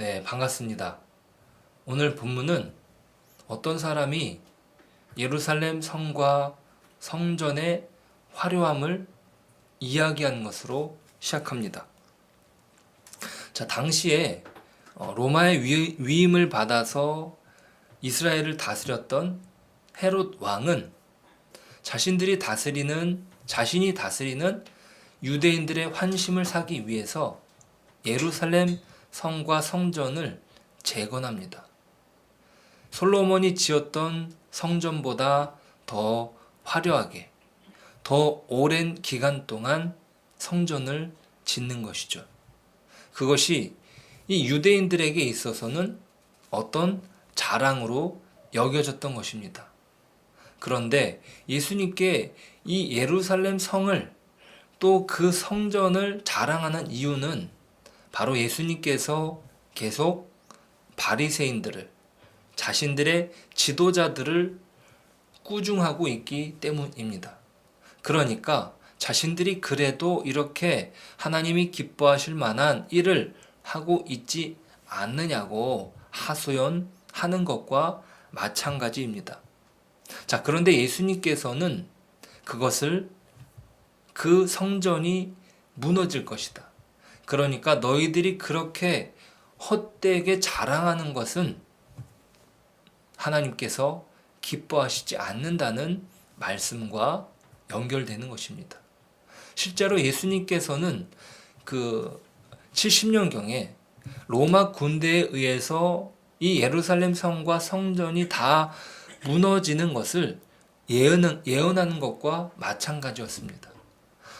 네, 반갑습니다. 오늘 본문은 어떤 사람이 예루살렘 성과 성전의 화려함을 이야기하는 것으로 시작합니다. 자, 당시에 로마의 위임을 받아서 이스라엘을 다스렸던 헤롯 왕은 자신이 다스리는 유대인들의 환심을 사기 위해서 예루살렘 성과 성전을 재건합니다. 솔로몬이 지었던 성전보다 더 화려하게, 더 오랜 기간 동안 성전을 짓는 것이죠. 그것이 이 유대인들에게 있어서는 어떤 자랑으로 여겨졌던 것입니다. 그런데 예수님께 이 예루살렘 성을 또 그 성전을 자랑하는 이유는 바로 예수님께서 계속 바리새인들을, 자신들의 지도자들을 꾸중하고 있기 때문입니다. 그러니까 자신들이 그래도 이렇게 하나님이 기뻐하실 만한 일을 하고 있지 않느냐고 하소연하는 것과 마찬가지입니다. 자, 그런데 예수님께서는 그 성전이 무너질 것이다. 그러니까 너희들이 그렇게 헛되게 자랑하는 것은 하나님께서 기뻐하시지 않는다는 말씀과 연결되는 것입니다. 실제로 예수님께서는 그 70년경에 로마 군대에 의해서 이 예루살렘 성과 성전이 다 무너지는 것을 예언하는 것과 마찬가지였습니다.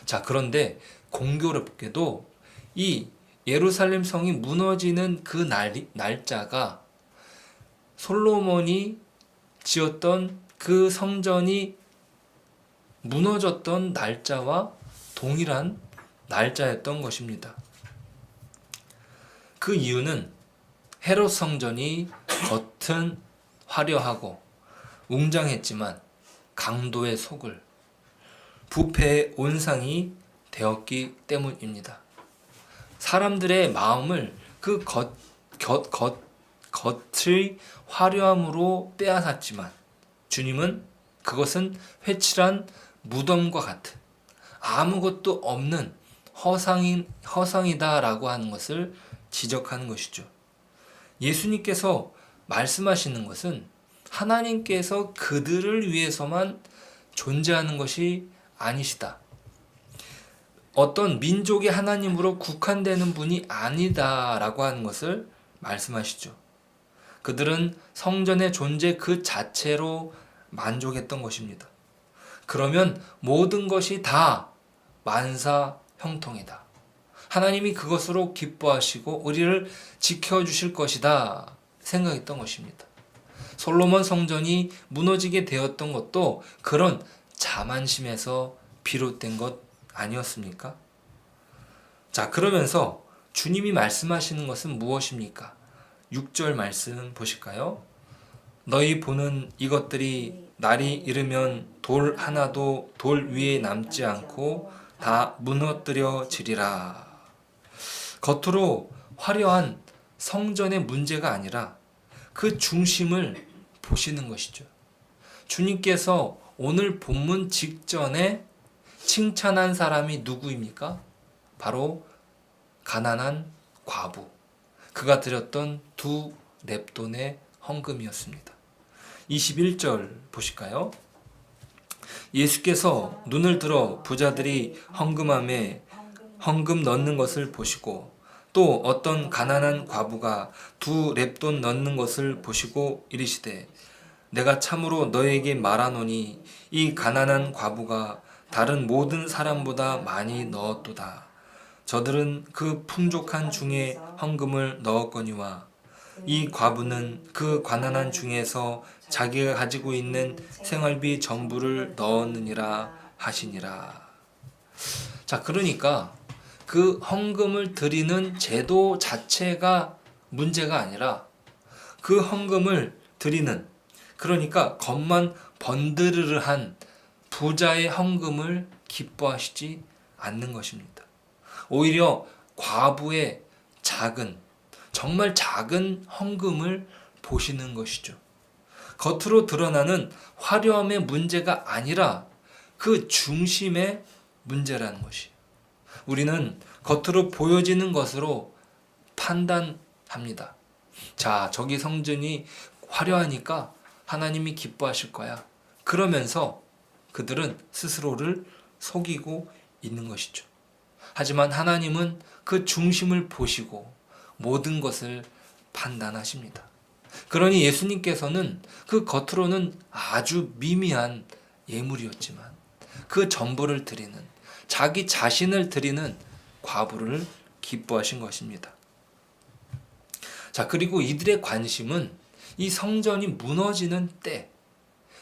자, 그런데 공교롭게도 이 예루살렘 성이 무너지는 그 날짜가 솔로몬이 지었던 그 성전이 무너졌던 날짜와 동일한 날짜였던 것입니다. 그 이유는 헤롯 성전이 겉은 화려하고 웅장했지만 강도의 속을 부패의 온상이 되었기 때문입니다. 사람들의 마음을 그 겉의 화려함으로 빼앗았지만 주님은 그것은 회칠한 무덤과 같은 아무것도 없는 허상이다라고 하는 것을 지적하는 것이죠. 예수님께서 말씀하시는 것은 하나님께서 그들을 위해서만 존재하는 것이 아니시다. 어떤 민족의 하나님으로 국한되는 분이 아니다라고 하는 것을 말씀하시죠. 그들은 성전의 존재 그 자체로 만족했던 것입니다. 그러면 모든 것이 다 만사 형통이다. 하나님이 그것으로 기뻐하시고 우리를 지켜주실 것이다 생각했던 것입니다. 솔로몬 성전이 무너지게 되었던 것도 그런 자만심에서 비롯된 것 아니었습니까? 자, 그러면서 주님이 말씀하시는 것은 무엇입니까? 6절 말씀 보실까요? 너희 보는 이것들이 날이 이르면 돌 하나도 돌 위에 남지 않고 다 무너뜨려지리라. 겉으로 화려한 성전의 문제가 아니라 그 중심을 보시는 것이죠. 주님께서 오늘 본문 직전에 칭찬한 사람이 누구입니까? 바로 가난한 과부. 그가 드렸던 2렙돈의 헌금이었습니다. 21절 보실까요? 예수께서 눈을 들어 부자들이 헌금 넣는 것을 보시고 또 어떤 가난한 과부가 2렙돈 넣는 것을 보시고 이르시되 내가 참으로 너에게 말하노니 이 가난한 과부가 다른 모든 사람보다 많이 넣었도다. 저들은 그 풍족한 중에 헌금을 넣었거니와 이 과부는 그 가난한 중에서 자기가 가지고 있는 생활비 전부를 넣었느니라 하시니라. 자, 그러니까 그 헌금을 드리는 제도 자체가 문제가 아니라 그 헌금을 드리는, 그러니까 겉만 번드르르한 부자의 헌금을 기뻐하시지 않는 것입니다. 오히려 과부의 작은 정말 작은 헝금을 보시는 것이죠. 겉으로 드러나는 화려함의 문제가 아니라 그 중심의 문제라는 것이에요. 우리는 겉으로 보여지는 것으로 판단합니다. 자, 저기 성전이 화려하니까 하나님이 기뻐하실 거야. 그러면서 그들은 스스로를 속이고 있는 것이죠. 하지만 하나님은 그 중심을 보시고 모든 것을 판단하십니다. 그러니 예수님께서는 그 겉으로는 아주 미미한 예물이었지만 그 전부를 드리는, 자기 자신을 드리는 과부를 기뻐하신 것입니다. 자, 그리고 이들의 관심은 이 성전이 무너지는 때,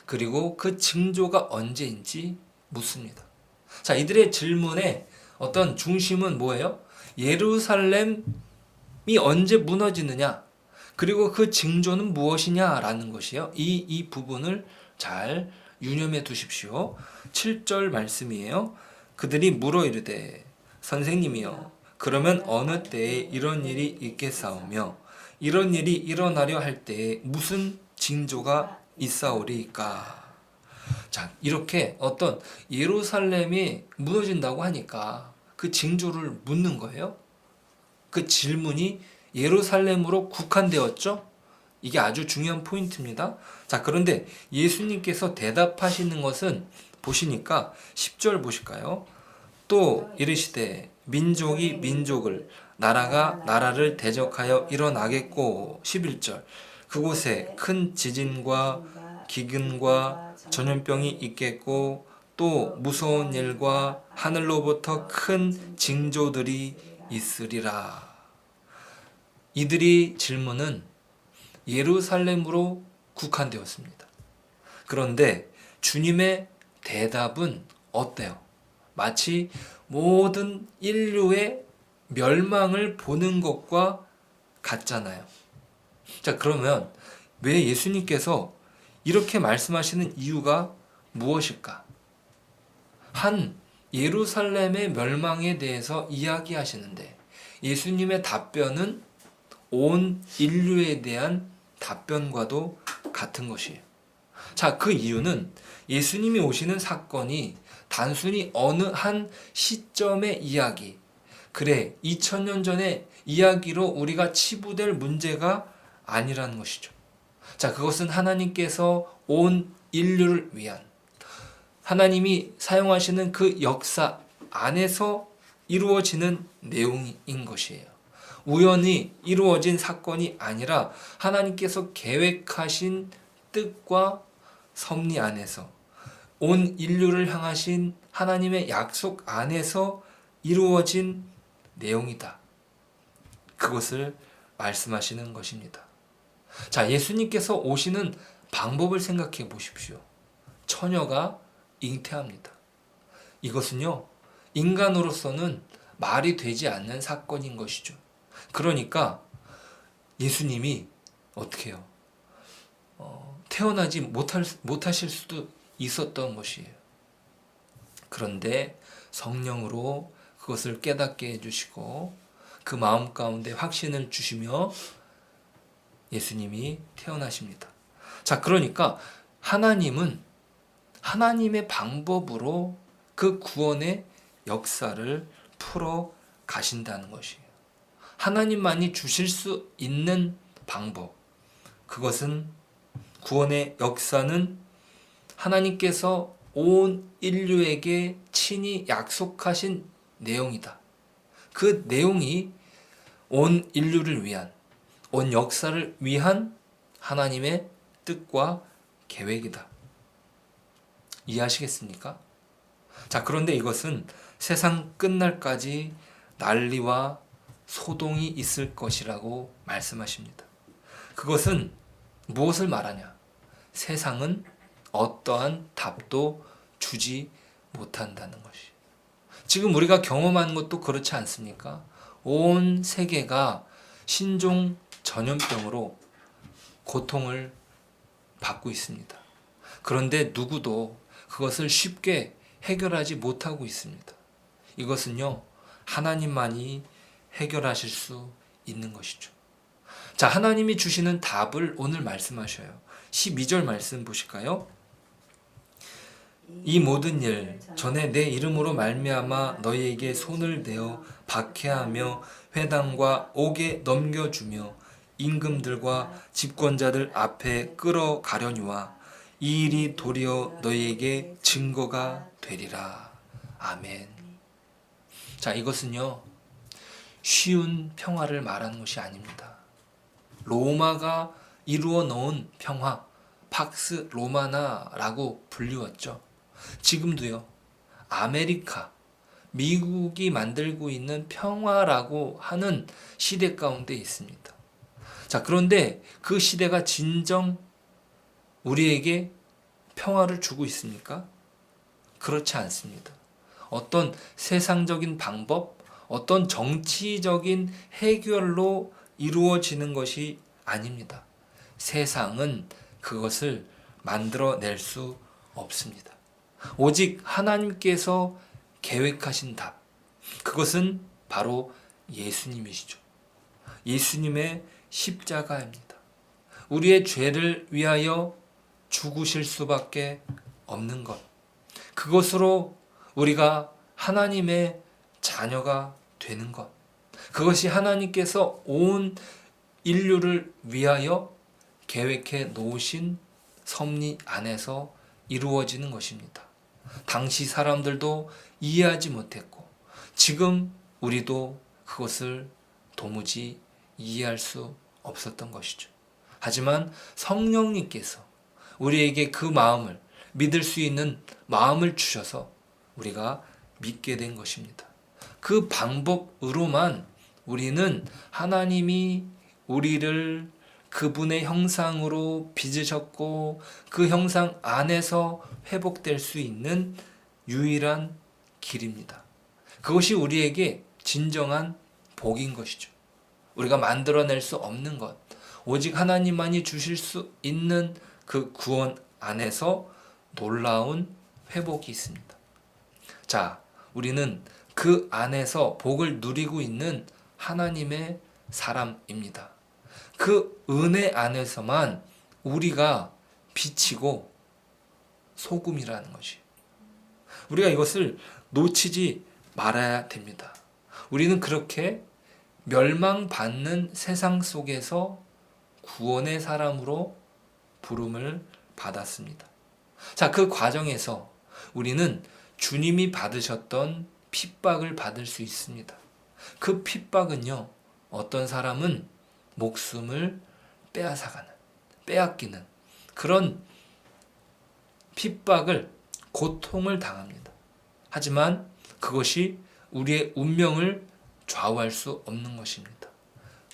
그리고 그 징조가 언제인지 묻습니다. 자, 이들의 질문의 어떤 중심은 뭐예요? 예루살렘이 언제 무너지느냐, 그리고 그 징조는 무엇이냐라는 것이에요. 이 부분을 잘 유념해 두십시오. 7절 말씀이에요. 그들이 물어 이르되 선생님이여, 그러면 어느 때에 이런 일이 있겠사오며 이런 일이 일어나려 할 때에 무슨 징조가 있사오리까? 자, 이렇게 어떤 예루살렘이 무너진다고 하니까 그 징조를 묻는 거예요. 그 질문이 예루살렘으로 국한되었죠? 이게 아주 중요한 포인트입니다. 자, 그런데 예수님께서 대답하시는 것은 보시니까 10절 보실까요? 또 이르시되 민족이 민족을, 나라가 나라를 대적하여 일어나겠고. 11절 그곳에 큰 지진과 기근과 전염병이 있겠고 또 무서운 일과 하늘로부터 큰 징조들이 있으리라. 이들이 질문은 예루살렘으로 국한되었습니다. 그런데 주님의 대답은 어때요? 마치 모든 인류의 멸망을 보는 것과 같잖아요. 자, 그러면 왜 예수님께서 이렇게 말씀하시는 이유가 무엇일까? 한 예루살렘의 멸망에 대해서 이야기하시는데 예수님의 답변은 온 인류에 대한 답변과도 같은 것이에요. 자, 그 이유는 예수님이 오시는 사건이 단순히 어느 한 시점의 이야기, 그래 2000년 전의 이야기로 우리가 치부될 문제가 아니라는 것이죠. 자, 그것은 하나님께서 온 인류를 위한, 하나님이 사용하시는 그 역사 안에서 이루어지는 내용인 것이에요. 우연히 이루어진 사건이 아니라 하나님께서 계획하신 뜻과 섭리 안에서, 온 인류를 향하신 하나님의 약속 안에서 이루어진 내용이다. 그것을 말씀하시는 것입니다. 자, 예수님께서 오시는 방법을 생각해 보십시오. 처녀가 잉태합니다. 이것은요, 인간으로서는 말이 되지 않는 사건인 것이죠. 그러니까 예수님이 어떻게 해요? 태어나지 못하실 수도 있었던 것이에요. 그런데 성령으로 그것을 깨닫게 해주시고 그 마음 가운데 확신을 주시며 예수님이 태어나십니다. 자, 그러니까 하나님은 하나님의 방법으로 그 구원의 역사를 풀어 가신다는 것이에요. 하나님만이 주실 수 있는 방법, 그것은 구원의 역사는 하나님께서 온 인류에게 친히 약속하신 내용이다. 그 내용이 온 인류를 위한, 온 역사를 위한 하나님의 뜻과 계획이다. 이해하시겠습니까? 자, 그런데 이것은 세상 끝날까지 난리와 소동이 있을 것이라고 말씀하십니다. 그것은 무엇을 말하냐? 세상은 어떠한 답도 주지 못한다는 것이. 지금 우리가 경험하는 것도 그렇지 않습니까? 온 세계가 신종 전염병으로 고통을 받고 있습니다. 그런데 누구도 그것을 쉽게 해결하지 못하고 있습니다. 이것은요, 하나님만이 해결하실 수 있는 것이죠. 자, 하나님이 주시는 답을 오늘 말씀하셔요. 12절 말씀 보실까요? 이 모든 일 전에 내 이름으로 말미암아 너희에게 손을 내어 박해하며 회당과 옥에 넘겨주며 임금들과 집권자들 앞에 끌어가려니와 이 일이 도리어 너희에게 증거가 되리라. 아멘. 자, 이것은요, 쉬운 평화를 말하는 것이 아닙니다. 로마가 이루어 놓은 평화, 팍스 로마나라고 불리웠죠. 지금도요, 아메리카, 미국이 만들고 있는 평화라고 하는 시대 가운데 있습니다. 자, 그런데 그 시대가 진정 우리에게 평화를 주고 있습니까? 그렇지 않습니다. 어떤 세상적인 방법, 어떤 정치적인 해결로 이루어지는 것이 아닙니다. 세상은 그것을 만들어낼 수 없습니다. 오직 하나님께서 계획하신 답, 그것은 바로 예수님이시죠. 예수님의 십자가입니다. 우리의 죄를 위하여 죽으실 수밖에 없는 것, 그것으로 우리가 하나님의 자녀가 되는 것, 그것이 하나님께서 온 인류를 위하여 계획해 놓으신 섭리 안에서 이루어지는 것입니다. 당시 사람들도 이해하지 못했고 지금 우리도 그것을 도무지 이해할 수 없었던 것이죠. 하지만 성령님께서 우리에게 그 마음을 믿을 수 있는 마음을 주셔서 우리가 믿게 된 것입니다. 그 방법으로만 우리는 하나님이 우리를 그분의 형상으로 빚으셨고 그 형상 안에서 회복될 수 있는 유일한 길입니다. 그것이 우리에게 진정한 복인 것이죠. 우리가 만들어낼 수 없는 것, 오직 하나님만이 주실 수 있는 그 구원 안에서 놀라운 회복이 있습니다. 자, 우리는 그 안에서 복을 누리고 있는 하나님의 사람입니다. 그 은혜 안에서만 우리가 빛이고 소금이라는 것이, 우리가 이것을 놓치지 말아야 됩니다. 우리는 그렇게 멸망받는 세상 속에서 구원의 사람으로 부름을 받았습니다. 자, 그 과정에서 우리는 주님이 받으셨던 핍박을 받을 수 있습니다. 그 핍박은요, 어떤 사람은 목숨을 빼앗아가는, 빼앗기는 그런 핍박을, 고통을 당합니다. 하지만 그것이 우리의 운명을 좌우할 수 없는 것입니다.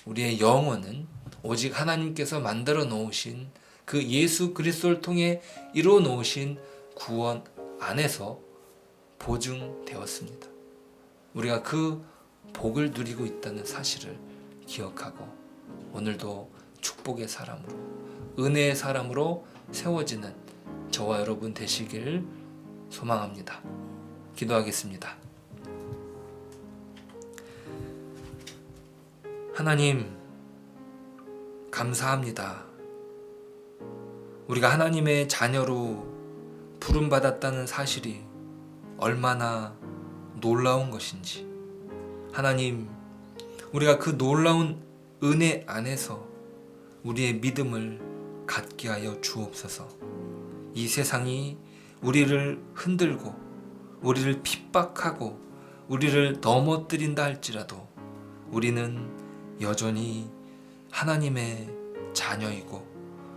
우리의 영혼은 오직 하나님께서 만들어 놓으신 그 예수 그리스도를 통해 이루어 놓으신 구원 안에서 보증되었습니다. 우리가 그 복을 누리고 있다는 사실을 기억하고 오늘도 축복의 사람으로, 은혜의 사람으로 세워지는 저와 여러분 되시길 소망합니다. 기도하겠습니다. 하나님, 감사합니다. 우리가 하나님의 자녀로 부름받았다는 사실이 얼마나 놀라운 것인지, 하나님, 우리가 그 놀라운 은혜 안에서 우리의 믿음을 갖게 하여 주옵소서. 이 세상이 우리를 흔들고 우리를 핍박하고 우리를 넘어뜨린다 할지라도 우리는 여전히 하나님의 자녀이고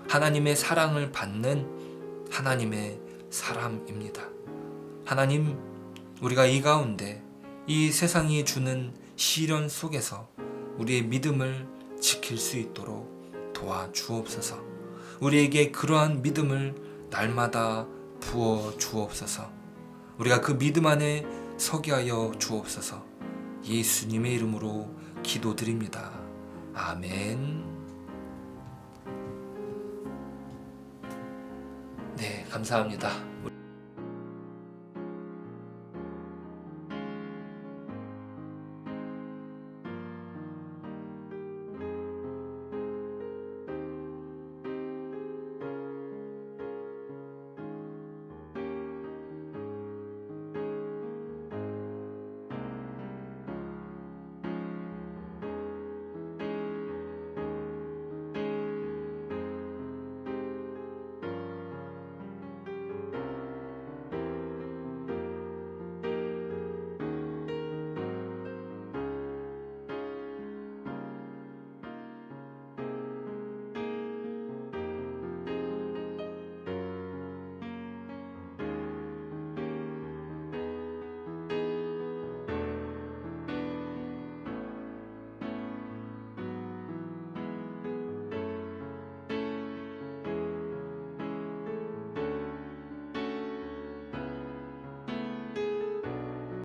하나님의 사랑을 받는 하나님의 사람입니다. 하나님, 우리가 이 가운데 이 세상이 주는 시련 속에서 우리의 믿음을 지킬 수 있도록 도와주옵소서. 우리에게 그러한 믿음을 날마다 부어 주옵소서. 우리가 그 믿음 안에 서게 하여 주옵소서. 예수님의 이름으로 기도드립니다. 아멘. 네, 감사합니다.